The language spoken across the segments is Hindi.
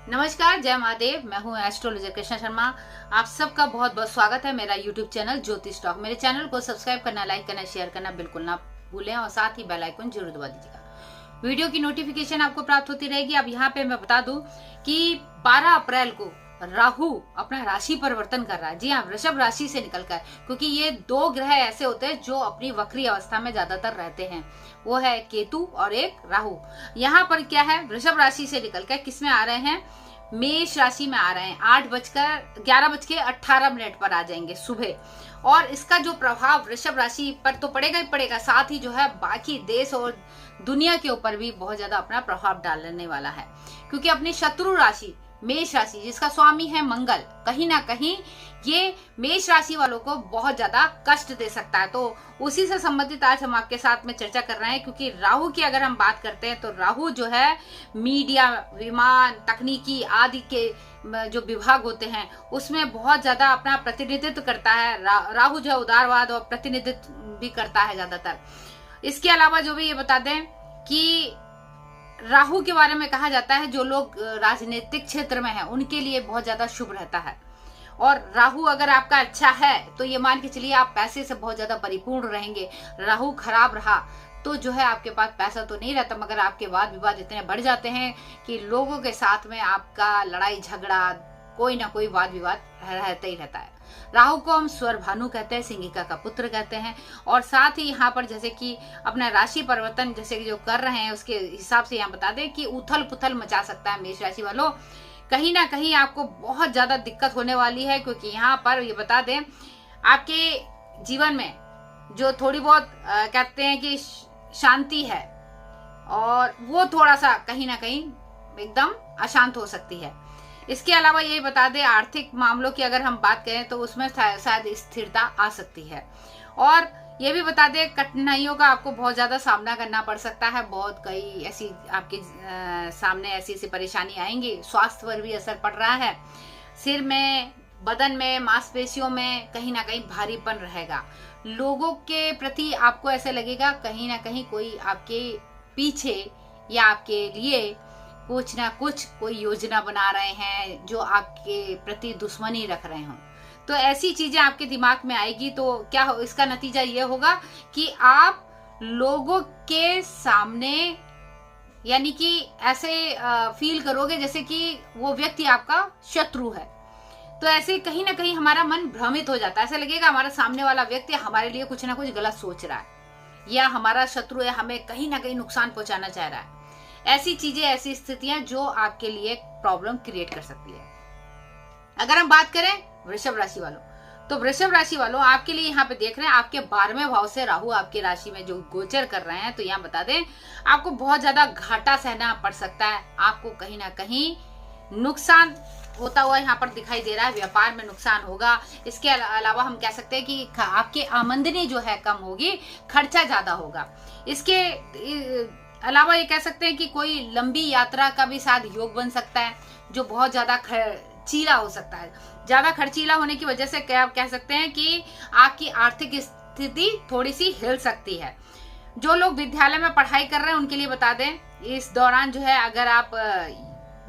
नमस्कार, जय महादेव। मैं हूँ एस्ट्रोलॉजर कृष्णा शर्मा। आप सबका बहुत बहुत स्वागत है मेरा यूट्यूब चैनल ज्योतिष टॉक। मेरे चैनल को सब्सक्राइब करना, लाइक करना, शेयर करना बिल्कुल ना भूलें और साथ ही बेल आइकन जरूर दबा दीजिएगा। वीडियो की नोटिफिकेशन आपको प्राप्त होती रहेगी। अब यहाँ पे मैं बता दूं कि 12 अप्रैल को राहु अपना राशि परिवर्तन कर रहा है। जी हाँ, वृषभ राशि से निकलकर, क्योंकि ये दो ग्रह ऐसे होते हैं जो अपनी वक्री अवस्था में ज्यादातर रहते हैं। वो है केतु और एक राहु। यहाँ पर क्या है, वृषभ राशि से निकलकर किस में आ रहे हैं, मेष राशि में आ रहे हैं। 11:18 पर आ जाएंगे सुबह। और इसका जो प्रभाव वृषभ राशि पर तो पड़ेगा ही पड़ेगा, साथ ही जो है बाकी देश और दुनिया के ऊपर भी बहुत ज्यादा अपना प्रभाव डालने वाला है। क्योंकि अपनी शत्रु राशि मेष राशि, जिसका स्वामी है मंगल, कहीं ना कहीं ये मेष राशि वालों को बहुत ज्यादा कष्ट दे सकता है। तो उसी से संबंधित आज हम आपके साथ में चर्चा कर रहे हैं। क्योंकि राहु की अगर हम बात करते हैं तो राहु जो है मीडिया, विमान, तकनीकी आदि के जो विभाग होते हैं उसमें बहुत ज्यादा अपना प्रतिनिधित्व करता है। राहु जो है उदारवाद और प्रतिनिधित्व भी करता है ज्यादातर। इसके अलावा जो भी ये बता दें कि राहु के बारे में कहा जाता है जो लोग राजनीतिक क्षेत्र में हैं उनके लिए बहुत ज्यादा शुभ रहता है। और राहु अगर आपका अच्छा है तो ये मान के चलिए आप पैसे से बहुत ज्यादा परिपूर्ण रहेंगे। राहु खराब रहा तो जो है आपके पास पैसा तो नहीं रहता, मगर आपके वाद विवाद इतने बढ़ जाते हैं कि लोगों के साथ में आपका लड़ाई झगड़ा, कोई ना कोई वाद विवाद रहता ही रहता है। राहु को हम स्वर भानु कहते हैं, सिंगिका का पुत्र कहते हैं। और साथ ही यहाँ पर जैसे कि अपना राशि परिवर्तन जैसे कि जो कर रहे हैं उसके हिसाब से यहाँ बता दें कि उथल पुथल मचा सकता है मेष राशि वालों। कहीं ना कहीं आपको बहुत ज्यादा दिक्कत होने वाली है। क्योंकि यहाँ पर ये बता दें आपके जीवन में जो थोड़ी बहुत कहते हैं कि शांति है और वो थोड़ा सा कहीं ना कहीं एकदम अशांत हो सकती है। इसके अलावा ये बता दें आर्थिक मामलों की अगर हम बात करें तो उसमें शायद स्थिरता आ सकती है। और ये भी बता दें कठिनाइयों का आपको बहुत ज्यादा सामना करना पड़ सकता है। बहुत कई ऐसी आपके सामने ऐसी परेशानी आएंगी। स्वास्थ्य पर भी असर पड़ रहा है। सिर में, बदन में, मांसपेशियों में कहीं ना कहीं भारीपन रहेगा। लोगों के प्रति आपको ऐसे लगेगा कहीं ना कहीं कोई आपके पीछे या आपके लिए कुछ ना कुछ कोई योजना बना रहे हैं जो आपके प्रति दुश्मनी रख रहे हों। तो ऐसी चीजें आपके दिमाग में आएगी तो क्या हो, इसका नतीजा ये होगा कि आप लोगों के सामने यानी कि ऐसे फील करोगे जैसे कि वो व्यक्ति आपका शत्रु है। तो ऐसे कहीं ना कहीं हमारा मन भ्रमित हो जाता है। ऐसा लगेगा हमारा सामने वाला व्यक्ति हमारे लिए कुछ ना कुछ गलत सोच रहा है या हमारा शत्रु है, हमें कहीं ना कहीं नुकसान पहुंचाना चाह रहा है। ऐसी चीजें, ऐसी स्थितियां जो आपके लिए प्रॉब्लम क्रिएट कर सकती है। अगर हम बात करें वृषभ राशि वालों, तो वृषभ राशि वालों आपके लिए यहाँ पे देख रहे हैं आपके 12वें भाव से राहु आपकी राशि में जो गोचर कर रहे हैं। तो यहाँ बता दें आपको बहुत ज्यादा घाटा सहना पड़ सकता है। आपको कहीं ना कहीं नुकसान होता हुआ यहाँ पर दिखाई दे रहा है। व्यापार में नुकसान होगा। इसके अलावा हम कह सकते हैं कि आपकी आमदनी जो है कम होगी, खर्चा ज्यादा होगा। इसके अलावा ये कह सकते हैं कि कोई लंबी यात्रा का भी साथ योग बन सकता है जो बहुत ज्यादा खर्चीला हो सकता है। ज्यादा खर्चीला होने की वजह से क्या कह सकते हैं कि आपकी आर्थिक स्थिति थोड़ी सी हिल सकती है। जो लोग विद्यालय में पढ़ाई कर रहे हैं उनके लिए बता दें इस दौरान जो है अगर आप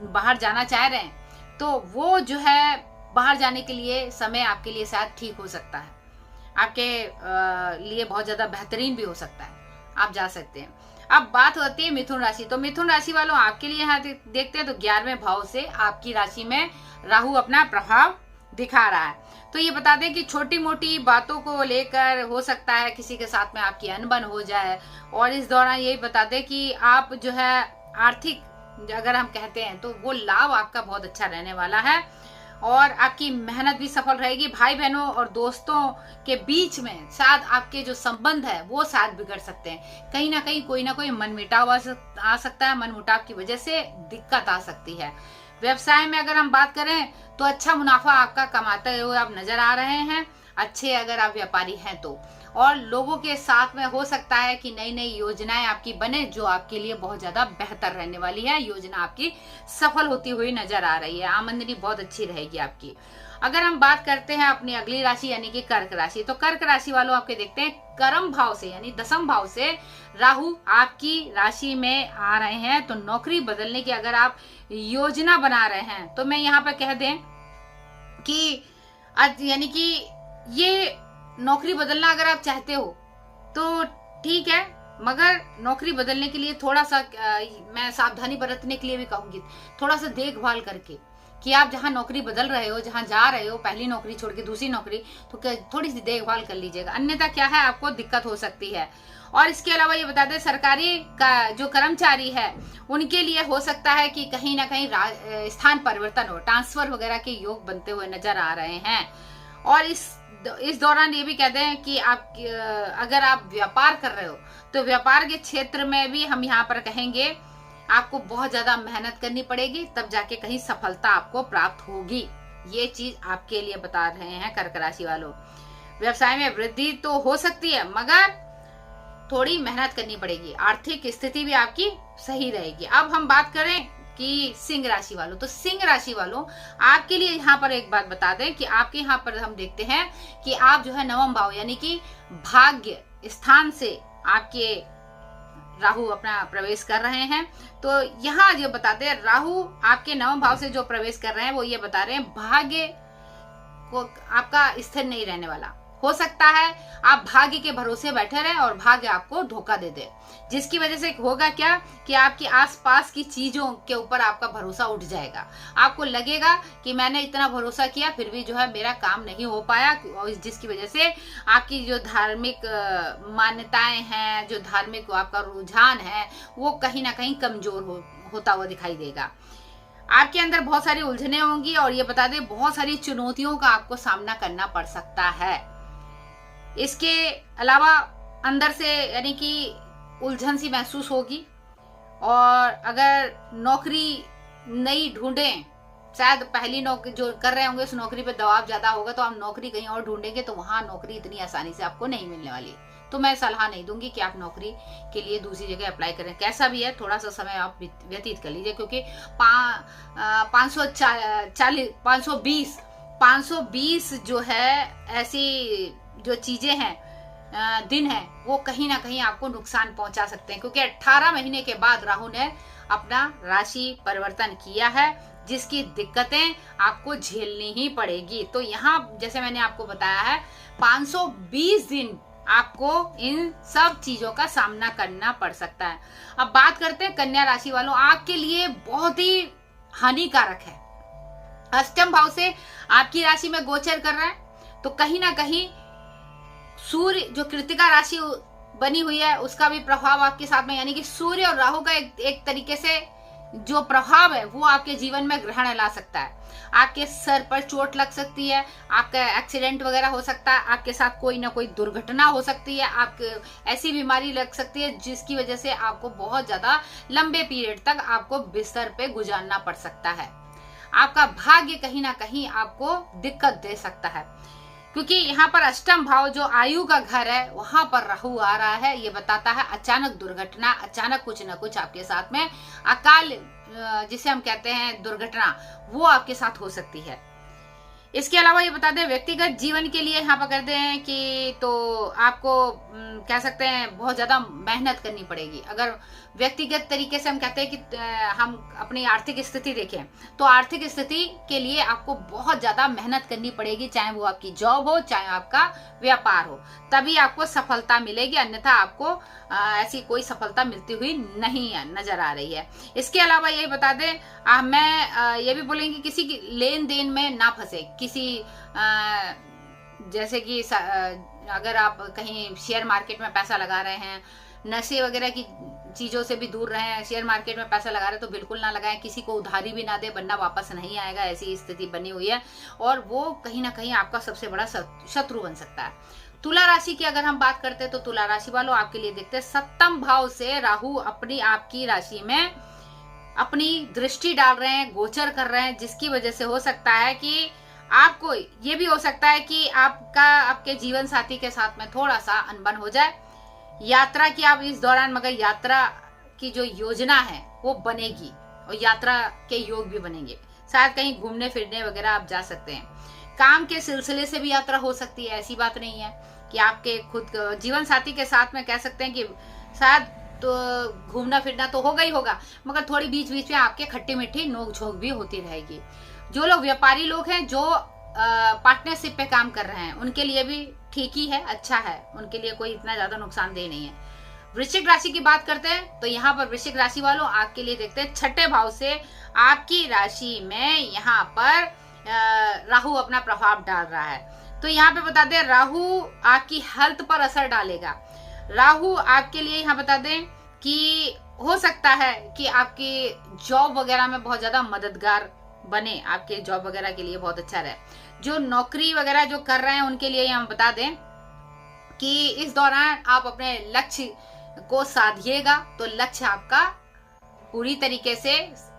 बाहर जाना चाह रहे हैं तो वो जो है बाहर जाने के लिए समय आपके लिए शायद ठीक हो सकता है। आपके लिए बहुत ज्यादा बेहतरीन भी हो सकता है, आप जा सकते हैं। अब बात होती है मिथुन राशि। तो मिथुन राशि वालों आपके लिए यहाँ देखते हैं तो 11वें भाव से आपकी राशि में राहु अपना प्रभाव दिखा रहा है। तो ये बता दें कि छोटी मोटी बातों को लेकर हो सकता है किसी के साथ में आपकी अनबन हो जाए। और इस दौरान यही बता दें कि आप जो है आर्थिक अगर हम कहते हैं तो वो लाभ आपका बहुत अच्छा रहने वाला है और आपकी मेहनत भी सफल रहेगी। भाई बहनों और दोस्तों के बीच में शायद आपके जो संबंध है वो शायद बिगड़ सकते हैं। कहीं ना कहीं कोई ना कोई मनमुटाव आ सकता है। मनमुटाव की वजह से दिक्कत आ सकती है। व्यवसाय में अगर हम बात करें तो अच्छा मुनाफा आपका कमाते हुए आप नजर आ रहे हैं, अच्छे अगर आप व्यापारी हैं तो। और लोगों के साथ में हो सकता है कि नई नई योजनाएं आपकी बने जो आपके लिए बहुत ज्यादा बेहतर रहने वाली है। योजना आपकी सफल होती हुई नजर आ रही है, आमदनी बहुत अच्छी रहेगी आपकी। अगर हम बात करते हैं अपनी अगली राशि यानी कि कर्क राशि, तो कर्क राशि वालों आपके देखते हैं कर्म भाव से यानी दसम भाव से राहु आपकी राशि में आ रहे हैं। तो नौकरी बदलने की अगर आप योजना बना रहे हैं तो मैं यहाँ पर कह दें कि यानी कि ये नौकरी बदलना अगर आप चाहते हो तो ठीक है, मगर नौकरी बदलने के लिए थोड़ा सा मैं सावधानी बरतने के लिए भी कहूंगी, थोड़ा सा देखभाल करके कि आप जहां नौकरी बदल रहे हो, जहां जा रहे हो, पहली नौकरी छोड़ के दूसरी नौकरी, तो थोड़ी सी देखभाल कर लीजिएगा, अन्यथा क्या है आपको दिक्कत हो सकती है। और इसके अलावा ये बता दें सरकारी का जो कर्मचारी है उनके लिए हो सकता है कि कहीं ना कहीं स्थान परिवर्तन हो, ट्रांसफर वगैरह के योग बनते हुए नजर आ रहे हैं। और इस दौरान ये भी कहते हैं कि आप अगर आप व्यापार कर रहे हो तो व्यापार के क्षेत्र में भी हम यहाँ पर कहेंगे आपको बहुत ज्यादा मेहनत करनी पड़ेगी, तब जाके कहीं सफलता आपको प्राप्त होगी। ये चीज आपके लिए बता रहे हैं कर्क राशि वालों। व्यवसाय में वृद्धि तो हो सकती है मगर थोड़ी मेहनत करनी पड़ेगी, आर्थिक स्थिति भी आपकी सही रहेगी। अब हम बात करें कि सिंह राशि वालों, तो सिंह राशि वालों आपके लिए यहाँ पर एक बात बता दें कि आपके यहाँ पर हम देखते हैं कि आप जो है नवम भाव यानी कि भाग्य स्थान से आपके राहु अपना प्रवेश कर रहे हैं। तो यहाँ जो बताते हैं राहु आपके नवम भाव से जो प्रवेश कर रहे हैं वो ये बता रहे हैं भाग्य को आपका स्थिर नहीं रहने वाला। हो सकता है आप भाग्य के भरोसे बैठे रहें और भाग्य आपको धोखा दे दे, जिसकी वजह से होगा क्या कि आपके आसपास की चीजों के ऊपर आपका भरोसा उठ जाएगा। आपको लगेगा कि मैंने इतना भरोसा किया फिर भी जो है मेरा काम नहीं हो पाया, और जिसकी वजह से आपकी जो धार्मिक मान्यताएं हैं, जो धार्मिक आपका रुझान है वो कहीं ना कहीं कमजोर होता हुआ दिखाई देगा। आपके अंदर बहुत सारी उलझने होंगी और ये बता दें बहुत सारी चुनौतियों का आपको सामना करना पड़ सकता है। इसके अलावा अंदर से यानी कि उलझन सी महसूस होगी, और अगर नौकरी नई ढूंढें, शायद पहली नौकरी जो कर रहे होंगे उस नौकरी पे दबाव ज्यादा होगा तो आप नौकरी कहीं और ढूंढेंगे तो वहां नौकरी इतनी आसानी से आपको नहीं मिलने वाली। तो मैं सलाह नहीं दूंगी कि आप नौकरी के लिए दूसरी जगह अप्लाई करें। कैसा भी है थोड़ा सा समय आप व्यतीत कर लीजिए, क्योंकि 520 जो है ऐसी जो चीजें हैं दिन है वो कहीं ना कहीं आपको नुकसान पहुंचा सकते हैं, क्योंकि 18 महीने के बाद राहु ने अपना राशि परिवर्तन किया है, जिसकी दिक्कतें आपको झेलनी ही पड़ेगी। तो यहाँ जैसे मैंने आपको बताया है 520 दिन आपको इन सब चीजों का सामना करना पड़ सकता है। अब बात करते हैं कन्या राशि वालों, आपके लिए बहुत ही हानिकारक है। अष्टम भाव से आपकी राशि में गोचर कर रहा है, तो कहीं ना कहीं सूर्य जो कृतिका राशि बनी हुई है उसका भी प्रभाव आपके साथ में, यानी कि सूर्य और राहु का एक तरीके से जो प्रभाव है वो आपके जीवन में ग्रहण ला सकता है। आपके सर पर चोट लग सकती है, आपका एक्सीडेंट वगैरह हो सकता है, आपके साथ कोई ना कोई दुर्घटना हो सकती है, आपको ऐसी बीमारी लग सकती है जिसकी वजह से आपको बहुत ज्यादा लंबे पीरियड तक आपको बिस्तर पे गुजारना पड़ सकता है। आपका भाग्य कहीं ना कहीं आपको दिक्कत दे सकता है, क्योंकि यहाँ पर अष्टम भाव जो आयु का घर है वहां पर राहु आ रहा है। ये बताता है अचानक दुर्घटना, अचानक कुछ ना कुछ आपके साथ में अकाल जिसे हम कहते हैं दुर्घटना, वो आपके साथ हो सकती है। इसके अलावा ये बता दें व्यक्तिगत जीवन के लिए यहाँ पर कहते हैं कि तो आपको कह सकते हैं बहुत ज्यादा मेहनत करनी पड़ेगी। अगर व्यक्तिगत तरीके से हम कहते हैं कि हम अपनी आर्थिक स्थिति देखें तो आर्थिक स्थिति के लिए आपको बहुत ज्यादा मेहनत करनी पड़ेगी, चाहे वो आपकी जॉब हो चाहे आपका व्यापार हो, तभी आपको सफलता मिलेगी, अन्यथा आपको ऐसी कोई सफलता मिलती हुई नहीं नजर आ रही है। इसके अलावा यही बता दें मैं ये भी बोलेंगे किसी की लेन देन में ना फंसे, किसी जैसे कि अगर आप कहीं शेयर मार्केट में पैसा लगा रहे हैं, नशे वगैरह की चीजों से भी दूर रहें। शेयर मार्केट में पैसा लगा रहे तो बिल्कुल ना लगाएं, किसी को उधारी भी ना दे वरना वापस नहीं आएगा, ऐसी स्थिति बनी हुई है और वो कहीं ना कहीं आपका सबसे बड़ा शत्रु बन सकता है। तुला राशि की अगर हम बात करते हैं तो तुला राशि वालों आपके लिए देखते हैं सप्तम भाव से राहु अपनी आपकी राशि में अपनी दृष्टि डाल रहे हैं, गोचर कर रहे हैं, जिसकी वजह से हो सकता है कि आपको ये भी हो सकता है कि आपके जीवन साथी के साथ में थोड़ा सा अनबन हो जाए। यात्रा की आप इस दौरान, मगर यात्रा की जो योजना है वो बनेगी और यात्रा के योग भी बनेंगे। शायद कहीं घूमने फिरने वगैरह आप जा सकते हैं। काम के सिलसिले से भी यात्रा हो सकती है, ऐसी बात नहीं है कि आपके खुद जीवन साथी के साथ में कह सकते हैं कि शायद तो घूमना फिरना तो होगा ही होगा, मगर थोड़ी बीच बीच में आपके खट्टी मीठी नोक झोंक भी होती रहेगी। जो लोग व्यापारी लोग हैं, जो पार्टनरशिप पे काम कर रहे हैं, उनके लिए भी ठीक ही है, अच्छा है, उनके लिए कोई इतना ज्यादा नुकसानदेह नहीं है। वृश्चिक राशि की बात करते हैं तो यहाँ पर वृश्चिक राशि वालों आपके लिए देखते हैं छठे भाव से आपकी राशि में यहाँ पर राहु अपना प्रभाव डाल रहा है। तो यहाँ पे बता दें, राहु आपकी हेल्थ पर असर डालेगा। राहु आपके लिए यहाँ बता दें कि हो सकता है कि आपकी जॉब वगैरह में बहुत ज्यादा मददगार बने, आपके जॉब वगैरह के लिए बहुत अच्छा रहे। जो नौकरी वगैरह जो कर रहे हैं उनके लिए हम बता दें कि इस दौरान आप अपने लक्ष्य को साधिएगा तो लक्ष्य आपका पूरी तरीके से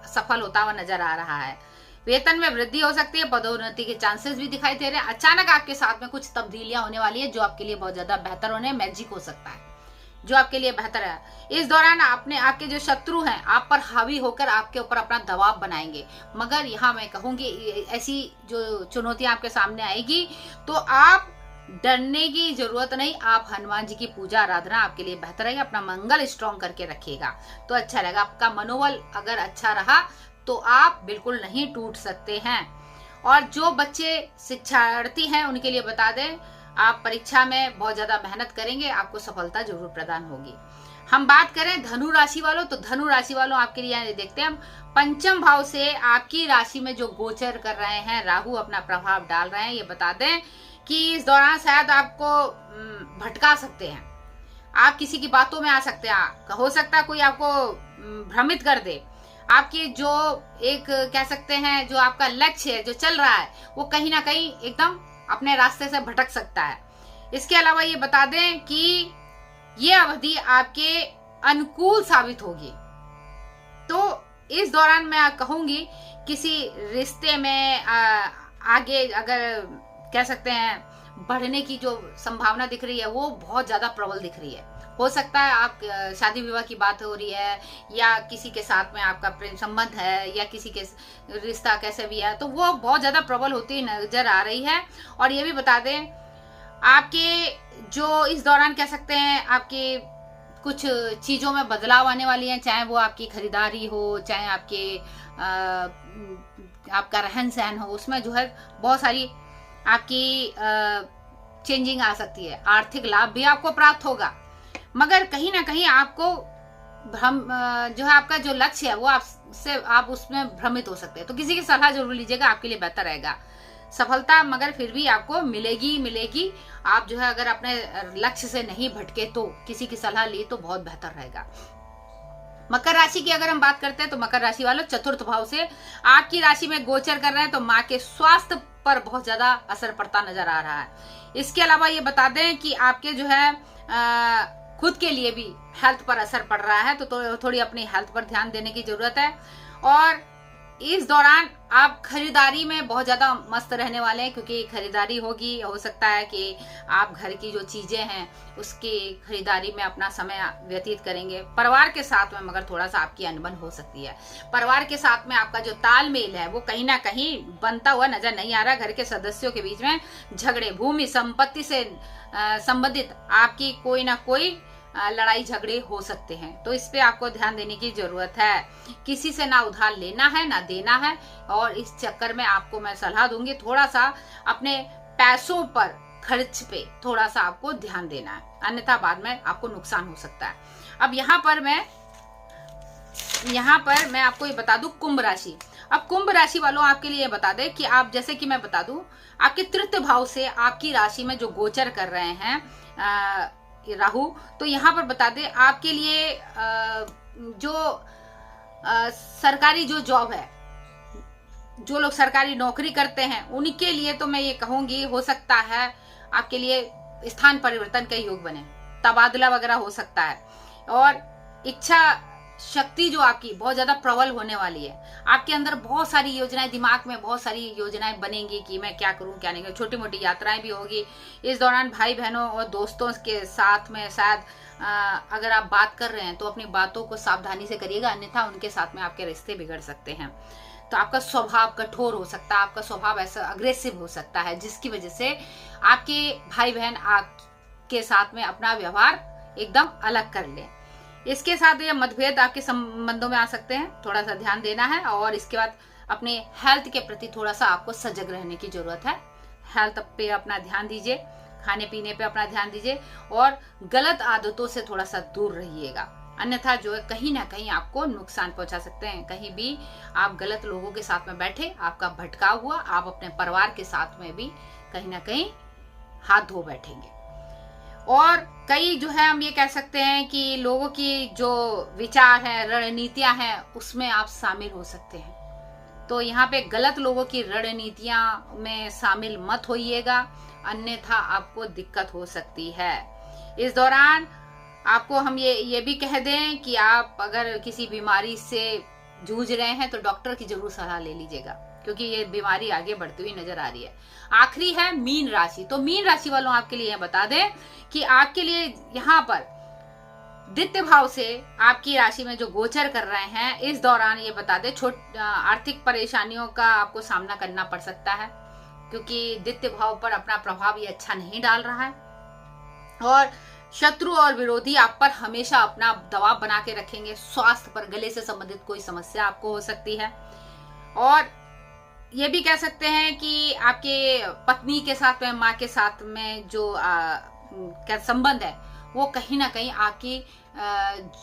सफल होता हुआ नजर आ रहा है। वेतन में वृद्धि हो सकती है, पदोन्नति के चांसेस भी दिखाई दे रहे हैं। अचानक आपके साथ में कुछ तब्दीलियां होने वाली है जो आपके लिए बहुत ज्यादा बेहतर होने, मैजिक हो सकता है जो आपके लिए बेहतर है। इस दौरान आपके जो शत्रु हैं आप पर हावी होकर आपके ऊपर अपना दबाव बनाएंगे, मगर यहाँ मैं कहूंगी ऐसी जो चुनौतियां आपके सामने आएगी तो आप डरने की जरूरत नहीं। आप हनुमान जी की पूजा आराधना आपके लिए बेहतर रहेगा। अपना मंगल स्ट्रॉन्ग करके रखिएगा तो अच्छा रहेगा। आपका मनोबल अगर अच्छा रहा तो आप बिल्कुल नहीं टूट सकते हैं। और जो बच्चे शिक्षार्थी हैं उनके लिए बता दें, आप परीक्षा में बहुत ज्यादा मेहनत करेंगे, आपको सफलता जरूर प्रदान होगी। हम बात करें धनु राशि वालों, तो धनु राशि वालों आपके लिए देखते हैं हम पंचम भाव से आपकी राशि में जो गोचर कर रहे हैं राहु अपना प्रभाव डाल रहे हैं। ये बता दें कि इस दौरान शायद आपको भटका सकते हैं, आप किसी की बातों में आ सकते हैं। हो सकता है कोई आपको भ्रमित कर दे। आपकी जो एक कह सकते हैं जो आपका लक्ष्य है जो चल रहा है वो कहीं ना कहीं एकदम अपने रास्ते से भटक सकता है। इसके अलावा ये बता दें कि ये अवधि आपके अनुकूल साबित होगी। तो इस दौरान मैं कहूंगी किसी रिश्ते में आगे अगर कह सकते हैं बढ़ने की जो संभावना दिख रही है वो बहुत ज्यादा प्रबल दिख रही है। हो सकता है आप शादी विवाह की बात हो रही है या किसी के साथ में आपका प्रेम संबंध है या किसी के रिश्ता कैसे भी है, तो वो बहुत ज्यादा प्रबल होती नजर आ रही है। और ये भी बता दें आपके जो इस दौरान कह सकते हैं आपके कुछ चीजों में बदलाव आने वाली है, चाहे वो आपकी खरीदारी हो, चाहे आपका रहन सहन हो, उसमें जो है बहुत सारी आपकी चेंजिंग आ सकती है। आर्थिक लाभ भी आपको प्राप्त होगा, मगर कहीं ना कहीं आपको जो है आपका जो लक्ष्य है वो आप उसमें भ्रमित हो सकते हैं। तो किसी की सलाह जरूर लीजिएगा, आपके लिए बेहतर रहेगा। सफलता मगर फिर भी आपको मिलेगी। आप जो है अगर अपने लक्ष्य से नहीं भटके तो किसी की सलाह ली तो बहुत बेहतर रहेगा। मकर राशि की अगर हम बात करते हैं तो मकर राशि वालों चतुर्थ भाव से आपकी राशि में गोचर कर रहे हैं, तो माँ के स्वास्थ्य पर बहुत ज्यादा असर पड़ता नजर आ रहा है। इसके अलावा ये बता दें कि आपके जो है खुद के लिए भी हेल्थ पर असर पड़ रहा है, तो थोड़ी अपनी हेल्थ पर ध्यान देने की जरूरत है। और इस दौरान आप खरीदारी में बहुत ज्यादा मस्त रहने वाले हैं, क्योंकि खरीदारी होगी। हो सकता है कि आप घर की जो चीजें हैं उसकी खरीदारी में अपना समय व्यतीत करेंगे। परिवार के साथ में मगर थोड़ा सा आपकी अनबन हो सकती है। परिवार के साथ में आपका जो तालमेल है वो कहीं ना कहीं बनता हुआ नजर नहीं आ रहा। घर के सदस्यों के बीच में झगड़े, भूमि संपत्ति से संबंधित आपकी कोई ना कोई लड़ाई झगड़े हो सकते हैं, तो इस पे आपको ध्यान देने की जरूरत है। किसी से ना उधार लेना है ना देना है, और इस चक्कर में आपको मैं सलाह दूंगी थोड़ा सा अपने पैसों पर खर्च पे थोड़ा सा आपको ध्यान देना है, अन्यथा बाद में आपको नुकसान हो सकता है। अब यहाँ पर मैं आपको ये बता दूं कुंभ राशि। अब कुंभ राशि वालों आपके लिए बता दें कि आप, जैसे कि मैं बता दूं, आपके तृतीय भाव से आपकी राशि में जो गोचर कर रहे हैं राहु, तो यहाँ पर बता दें आपके लिए जो सरकारी जो जॉब है, जो लोग सरकारी नौकरी करते हैं उनके लिए तो मैं ये कहूंगी हो सकता है आपके लिए स्थान परिवर्तन का योग बने, तबादला वगैरह हो सकता है। और इच्छा शक्ति जो आपकी बहुत ज्यादा प्रबल होने वाली है। आपके अंदर बहुत सारी योजनाएं, दिमाग में बहुत सारी योजनाएं बनेंगी कि मैं क्या करूं क्या नहीं करूं। छोटी मोटी यात्राएं भी होगी इस दौरान। भाई बहनों और दोस्तों के साथ में शायद अगर आप बात कर रहे हैं तो अपनी बातों को सावधानी से करिएगा, अन्यथा उनके साथ में आपके रिश्ते बिगड़ सकते हैं। तो आपका स्वभाव कठोर हो सकता है, आपका स्वभाव ऐसा अग्रेसिव हो सकता है, जिसकी वजह से आपके भाई बहन आपके साथ में अपना व्यवहार एकदम अलग कर लें। इसके साथ ये मतभेद आपके संबंधों में आ सकते हैं, थोड़ा सा ध्यान देना है। और इसके बाद अपने हेल्थ के प्रति थोड़ा सा आपको सजग रहने की जरूरत है। हेल्थ पे अपना ध्यान दीजिए, खाने पीने पे अपना ध्यान दीजिए और गलत आदतों से थोड़ा सा दूर रहिएगा, अन्यथा जो है कहीं ना कहीं आपको नुकसान पहुंचा सकते हैं। कहीं भी आप गलत लोगों के साथ में बैठे, आपका भटकाव हुआ, आप अपने परिवार के साथ में भी कहीं ना कहीं हाथ धो बैठेंगे। और कई जो है हम ये कह सकते हैं कि लोगों की जो विचार है, रणनीतियां हैं, उसमें आप शामिल हो सकते हैं। तो यहाँ पे गलत लोगों की रणनीतियां में शामिल मत होइएगा, अन्यथा आपको दिक्कत हो सकती है। इस दौरान आपको हम ये भी कह दें कि आप अगर किसी बीमारी से जूझ रहे हैं तो डॉक्टर की जरूर सलाह ले लीजिएगा, क्योंकि ये बीमारी आगे बढ़ती हुई नजर आ रही है। आखिरी है मीन राशि। तो मीन राशि वालों आपके लिए बता दें कि आपके लिए यहाँ पर द्वितीय भाव से आपकी राशि में जो गोचर कर रहे हैं, इस दौरान ये बता दें आर्थिक परेशानियों का आपको सामना करना पड़ सकता है, क्योंकि द्वितीय भाव पर अपना प्रभाव ये अच्छा नहीं डाल रहा है। और शत्रु और विरोधी आप पर हमेशा अपना दबाव बना के रखेंगे। स्वास्थ्य पर, गले से संबंधित कोई समस्या आपको हो सकती है। और ये भी कह सकते हैं कि आपके पत्नी के साथ में, माँ के साथ में जो क्या संबंध है, वो कहीं ना कहीं आपकी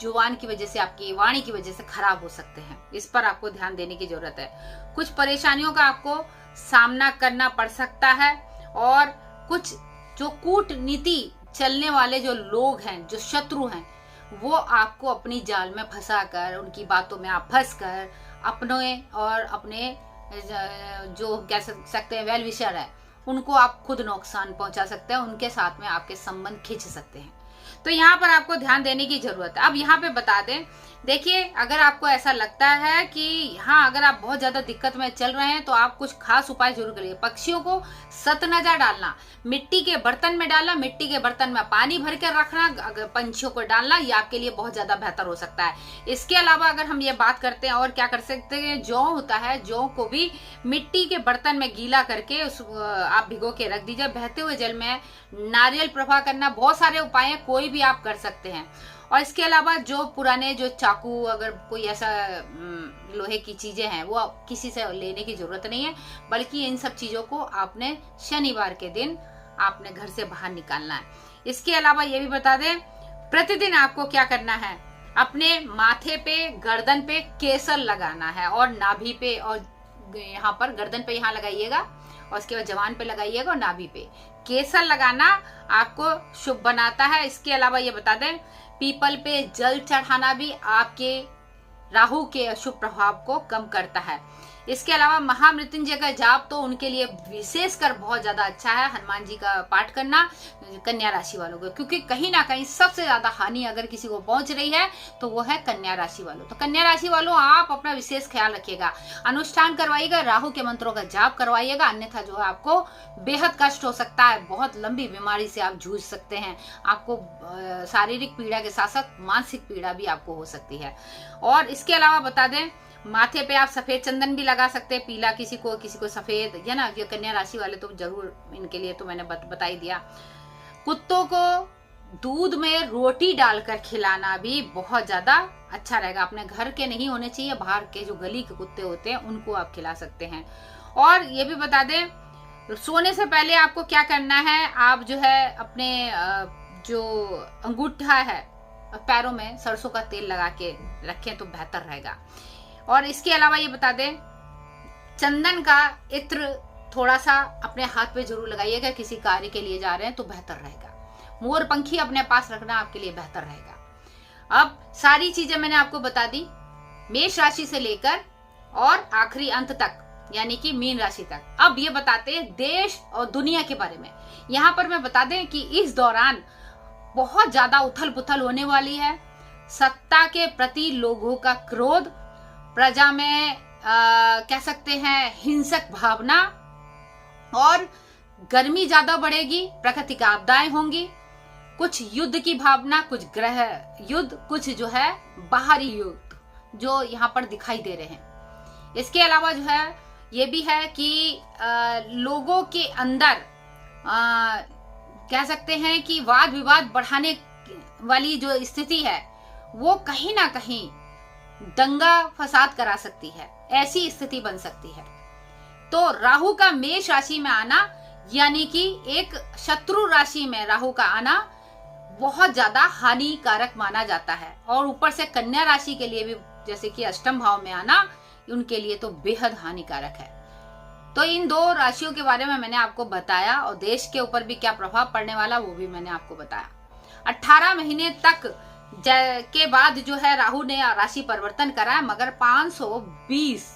जुबान की वजह से, आपकी वाणी की वजह से खराब हो सकते हैं। इस पर आपको ध्यान देने की जरूरत है। कुछ परेशानियों का आपको सामना करना पड़ सकता है। और कुछ जो कूटनीति चलने वाले जो लोग हैं, जो शत्रु हैं, वो आपको अपनी जाल में फंसाकर, उनकी बातों में आप फंसकर अपने और अपने जो कह सकते हैं वेल विशर है, उनको आप खुद नुकसान पहुंचा सकते हैं, उनके साथ में आपके संबंध खींच सकते हैं। तो यहाँ पर आपको ध्यान देने की जरूरत है। अब यहाँ पे बता दें, देखिए अगर आपको ऐसा लगता है कि हाँ, अगर आप बहुत ज्यादा दिक्कत में चल रहे हैं तो आप कुछ खास उपाय जरूर करिए। पक्षियों को सतनजा डालना, मिट्टी के बर्तन में डालना, मिट्टी के बर्तन में पानी भर कर रखना, अगर पंछियों को डालना, ये आपके लिए बहुत ज्यादा बेहतर हो सकता है। इसके अलावा अगर हम ये बात करते हैं और क्या कर सकते हैं, जौ होता है, जौ को भी मिट्टी के बर्तन में गीला करके उस आप भिगो के रख दीजिए। बहते हुए जल में नारियल प्रवाह करना, बहुत सारे उपाय हैं, कोई भी आप कर सकते हैं। और इसके अलावा जो पुराने जो चाकू, अगर कोई ऐसा लोहे की चीजें हैं, वो किसी से लेने की जरूरत नहीं है, बल्कि इन सब चीजों को आपने शनिवार के दिन आपने घर से बाहर निकालना है। इसके अलावा ये भी बता दें, प्रतिदिन आपको क्या करना है, अपने माथे पे, गर्दन पे केसर लगाना है और नाभि पे, और यहाँ पर गर्दन पे यहाँ लगाइएगा और उसके बाद जवान पे लगाइएगा और नाभि पे। केसर लगाना आपको शुभ बनाता है। इसके अलावा ये बता दें, पीपल पे जल चढ़ाना भी आपके राहु के अशुभ प्रभाव को कम करता है। इसके अलावा महामृत्युंजय का जाप तो उनके लिए विशेषकर बहुत ज्यादा अच्छा है। हनुमान जी का पाठ करना कन्या राशि वालों को, क्योंकि कहीं ना कहीं सबसे ज्यादा हानि अगर किसी को पहुंच रही है तो वो है कन्या राशि वालों। तो कन्या राशि वालों, आप अपना विशेष ख्याल रखिएगा, अनुष्ठान करवाइएगा, राहु के मंत्रों का जाप करवाइएगा, अन्यथा जो है आपको बेहद कष्ट हो सकता है। बहुत लंबी बीमारी से आप जूझ सकते हैं। आपको शारीरिक पीड़ा के साथ साथ मानसिक पीड़ा भी आपको हो सकती है। और इसके अलावा बता दें, माथे पे आप सफेद चंदन भी लगा सकते हैं, पीला किसी को सफेद, है ना। ये कन्या राशि वाले तो जरूर, इनके लिए तो मैंने बता ही दिया। कुत्तों को दूध में रोटी डालकर खिलाना भी बहुत ज्यादा अच्छा रहेगा। अपने घर के नहीं होने चाहिए, बाहर के जो गली के कुत्ते होते हैं उनको आप खिला सकते हैं। और ये भी बता दें, सोने से पहले आपको क्या करना है, आप जो है अपने जो अंगूठा है पैरों में सरसों का तेल लगा के रखें तो बेहतर रहेगा। और इसके अलावा ये बता दें, चंदन का इत्र थोड़ा सा अपने हाथ पे जरूर लगाइएगा, किसी कार्य के लिए जा रहे हैं तो बेहतर रहेगा। मोर पंखी अपने पास रखना आपके लिए बेहतर रहेगा। अब सारी चीजें मैंने आपको बता दी, मेष राशि से लेकर और आखिरी अंत तक, यानी कि मीन राशि तक। अब ये बताते हैं देश और दुनिया के बारे में। यहाँ पर मैं बता दें कि इस दौरान बहुत ज्यादा उथल पुथल होने वाली है। सत्ता के प्रति लोगों का क्रोध, प्रजा में कह सकते हैं हिंसक भावना, और गर्मी ज्यादा बढ़ेगी, प्राकृतिक आपदाएं होंगी, कुछ युद्ध की भावना, कुछ ग्रह युद्ध, कुछ जो है बाहरी युद्ध जो यहाँ पर दिखाई दे रहे हैं। इसके अलावा जो है ये भी है कि लोगों के अंदर कह सकते हैं कि वाद विवाद बढ़ाने वाली जो स्थिति है वो कहीं ना कहीं दंगा फसाद करा सकती है, ऐसी स्थिति बन सकती है। तो राहु का मेष राशि में आना यानी कि एक शत्रु राशि में राहु का आना बहुत ज्यादा हानिकारक माना जाता है, और ऊपर से कन्या राशि के लिए भी जैसे कि अष्टम भाव में आना उनके लिए तो बेहद हानिकारक है। तो इन दो राशियों के बारे में मैंने आपको बताया, और देश के ऊपर भी क्या प्रभाव पड़ने वाला वो भी मैंने आपको बताया। 18 महीने तक के बाद जो है राहु ने राशि परिवर्तन करा है, मगर 520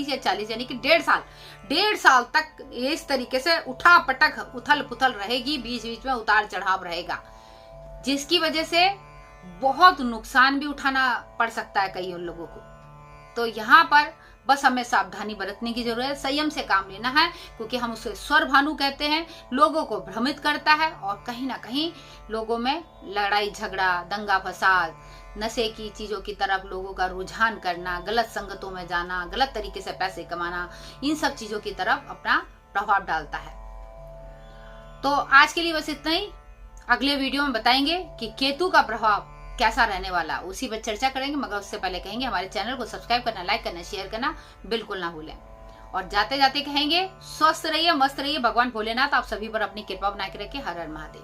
या 40 यानी कि 1.5 साल तक इस तरीके से उठा पटक उथल पुथल रहेगी, बीच बीच में उतार चढ़ाव रहेगा, जिसकी वजह से बहुत नुकसान भी उठाना पड़ सकता है कई लोगों को। तो यहाँ पर बस हमें सावधानी बरतने की जरूरत है, संयम से काम लेना है, क्योंकि हम उसे स्वर भानु कहते हैं, लोगों को भ्रमित करता है और कहीं ना कहीं लोगों में लड़ाई झगड़ा, दंगा फसाद, नशे की चीजों की तरफ लोगों का रुझान करना, गलत संगतों में जाना, गलत तरीके से पैसे कमाना, इन सब चीजों की तरफ अपना प्रभाव डालता है। तो आज के लिए बस इतना ही। अगले वीडियो में बताएंगे कि केतु का प्रभाव कैसा रहने वाला, उसी पर चर्चा करेंगे, मगर उससे पहले कहेंगे हमारे चैनल को सब्सक्राइब करना, लाइक करना, शेयर करना बिल्कुल ना भूलें। और जाते जाते कहेंगे स्वस्थ रहिए, मस्त रहिए, भगवान भोलेनाथ आप सभी पर अपनी कृपा बना के रखे। हर हर महादेव।